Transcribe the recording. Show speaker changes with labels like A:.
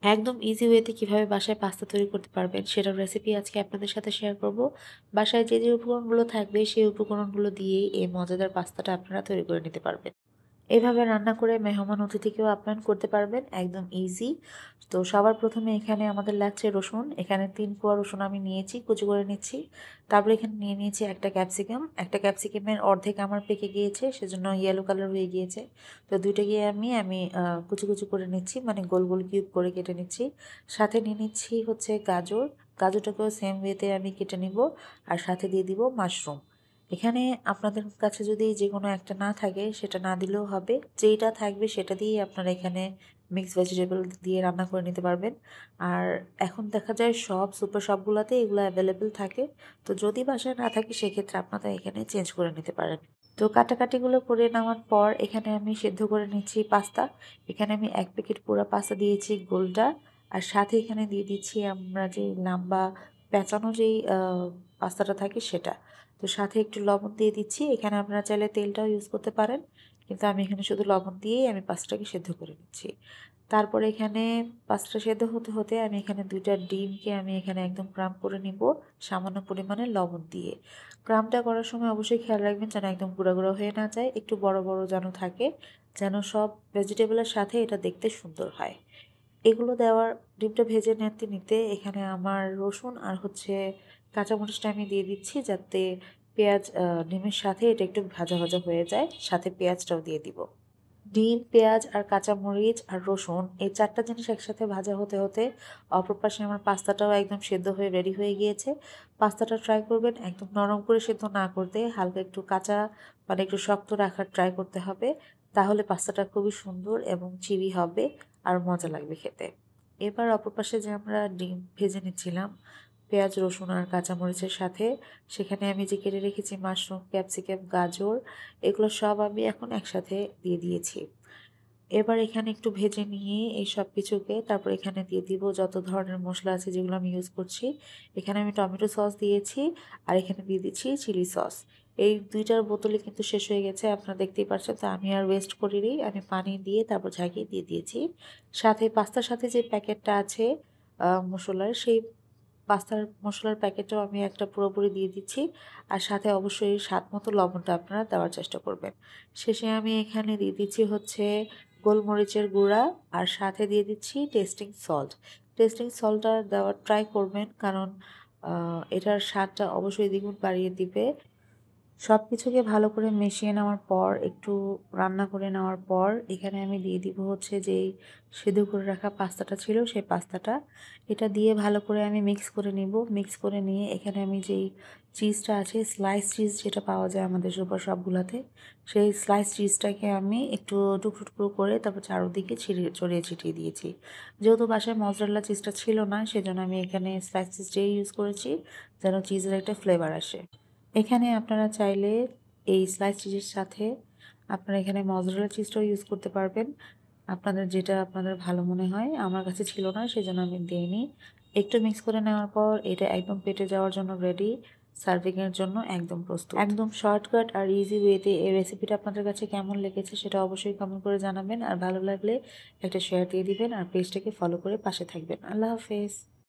A: একদম ইজি ওয়েতে কিভাবে বাসায় পাস্তা তৈরি করতে পারবেন সেটার রেসিপি আজকে আপনাদের সাথে শেয়ার করব। বাসায় যে উপকরণগুলো থাকবে সেই উপকরণগুলো দিয়েই এই মজাদার পাস্তাটা আপনারা তৈরি করে নিতে পারবেন। এভাবে রান্না করে মেহমান অতিথিকেও আপ্যায়ন করতে পারবেন, একদম ইজি। তো সবার প্রথমে এখানে আমাদের লাগছে রসুন। এখানে ৩ কোয়া রসুন আমি নিয়েছি, কুচি করে নিচ্ছি। তারপরে এখানে নিয়ে নিয়েছি একটা ক্যাপসিকাম। একটা ক্যাপসিকামের অর্ধেক আমার পেকে গিয়েছে, সেজন্য ইয়েলো কালার হয়ে গিয়েছে। তো দুইটাকে আমি কুচি কুচি করে নিচ্ছি, মানে গোল গোল কিউব করে কেটে নিচ্ছি। সাথে নিয়ে নিচ্ছি হচ্ছে গাজর। গাজরটাকেও সেম ওয়েতে আমি কেটে নিব। আর সাথে দিয়ে দিব মাশরুম। এখানে আপনাদের কাছে যদি যে কোনো একটা না থাকে সেটা না দিলেও হবে, যেইটা থাকবে সেটা দিয়েই আপনারা এখানে মিক্স ভেজিটেবল দিয়ে রান্না করে নিতে পারবেন। আর এখন দেখা যায় সব সুপার শপগুলোতে এগুলো অ্যাভেলেবেল থাকে। তো যদি বাসায় না থাকে সেক্ষেত্রে আপনারা এখানে চেঞ্জ করে নিতে পারেন। তো কাটাকাটিগুলো করে নেওয়ার পর এখানে আমি সেদ্ধ করে নিচ্ছি পাস্তা। এখানে আমি ১ প্যাকেট পুরা পাস্তা দিয়েছি গোলটা। আর সাথে এখানে দিয়ে দিচ্ছি আমরা যে লম্বা পেঁচানো যেই পাস্তাটা থাকে সেটা। তো সাথে একটু লবণ দিয়ে দিচ্ছি। এখানে আপনারা চাইলে তেলটাও ইউজ করতে পারেন। কিন্তু আমি এখানে শুধু লবণ দিয়েই আমি পাস্তাটাকে সেদ্ধ করে নিচ্ছি। তারপরে এখানে পাস্তা সেদ্ধ হতে হতে আমি এখানে ২টা ডিমকে আমি এখানে একদম ক্রাম্ব করে নিব সামান্য পরিমাণে লবণ দিয়ে। ক্রাম্বটা করার সময় অবশ্যই খেয়াল রাখবেন যেন একদম গুঁড়া গুঁড়া হয়ে না যায়, একটু বড় বড় যেন থাকে, যেন সব ভেজিটেবলের সাথে এটা দেখতে সুন্দর হয়। এগুলো দেওয়ার ডিমটা ভেজে নিতে নিতে এখানে আমার রসুন আর হচ্ছে কাঁচামরিচটা আমি দিয়ে দিচ্ছি, যাতে পেঁয়াজ ডিমের সাথে এটা একটু ভাজা ভাজা হয়ে যায়। সাথে পেঁয়াজটাও দিয়ে দিব। ডিম, পেঁয়াজ আর কাঁচামরিচ আর রসুন এই ৪টা জিনিস একসাথে ভাজা হতে হতে অপর পাশে আমার পাস্তাটাও একদম সেদ্ধ হয়ে রেডি হয়ে গিয়েছে। পাস্তাটা ট্রাই করবেন একদম নরম করে সেদ্ধ না করতে, হালকা একটু কাঁচা মানে একটু শক্ত রাখার ট্রাই করতে হবে। তাহলে পাস্তাটা খুবই সুন্দর এবং চিলি হবে আর মজা লাগবে খেতে। এবার অপর পাশে যে আমরা ডিম ভেজে নিচ্ছিলাম পেঁয়াজ, রসুন আর কাঁচামরিচের সাথে, সেখানে আমি যে কেটে রেখেছি মাশরুম, ক্যাপসিকাম, গাজর, এগুলো সব আমি এখন একসাথে দিয়ে দিয়েছি। এবার এখানে একটু ভেজে নিয়ে এই সব কিছুকে তারপর এখানে দিয়ে দিব যত ধরনের মশলা আছে যেগুলো আমি ইউজ করছি। এখানে আমি টমেটো সস দিয়েছি আর এখানে দিয়ে দিচ্ছি চিলি সস। এই ২টার বোতলে কিন্তু শেষ হয়ে গেছে, আপনারা দেখতেই পাচ্ছেন। তো আমি আর ওয়েস্ট করিনি, আমি পানি দিয়ে তারপর ঝাঁকিয়ে দিয়ে দিয়েছি। সাথে পাস্তার সাথে যে প্যাকেটটা আছে মশলার, সেই পাস্তার মশলার প্যাকেটটাও আমি একটা পুরোপুরি দিয়ে দিচ্ছি। আর সাথে অবশ্যই স্বাদ মতো লবণটা আপনারা দেওয়ার চেষ্টা করবেন। শেষে আমি এখানে দিয়ে দিচ্ছি হচ্ছে গোলমরিচের গুঁড়া আর সাথে দিয়ে দিচ্ছি টেস্টিং সল্ট। টেস্টিং সল্টটা দেওয়ার ট্রাই করবেন, কারণ এটার স্বাদটা অবশ্যই দ্বিগুণ বাড়িয়ে দিবে। সব কিছুকে ভালো করে মিশিয়ে নেওয়ার পর একটু রান্না করে নেওয়ার পর এখানে আমি দিয়ে দিব হচ্ছে যেই সেদ্ধ করে রাখা পাস্তাটা ছিল সেই পাস্তাটা। এটা দিয়ে ভালো করে আমি মিক্স করে নিব। মিক্স করে নিয়ে এখানে আমি যেই চিজটা আছে স্লাইস চিজ যেটা পাওয়া যায় আমাদের সুপার শপগুলোতে, সেই স্লাইস চিজটাকে আমি একটু টুকরো টুকরো করে তারপর চারদিকে ছড়িয়ে ছিটিয়ে দিয়েছি। যেহেতু বাসায় মজরেলা চিজটা ছিল না সেজন্য আমি এখানে স্লাইস চিজটাই ইউজ করেছি, যেন চিজের একটা ফ্লেভার আসে। এখানে আপনারা চাইলে এই স্লাইস চিজের সাথে আপনারা এখানে মজরেলা চিজটাও ইউজ করতে পারবেন। আপনাদের যেটা আপনাদের ভালো মনে হয়। আমার কাছে ছিল না সেজন্য আমি দেইনি। একটু মিক্স করে নেওয়ার পর এটা একদম পেটে যাওয়ার জন্য রেডি। সার্ভিং এর জন্য একদম প্রস্তুত। একদম শর্টকাট আর ইজি ওয়েতে এই রেসিপিটা আপনাদের কাছে কেমন লেগেছে সেটা অবশ্যই কমেন্ট করে জানাবেন। আর ভালো লাগলে একটা শেয়ার দিয়ে দিবেন আর পেজটাকে ফলো করে পাশে থাকবেন। আল্লাহ হাফেজ।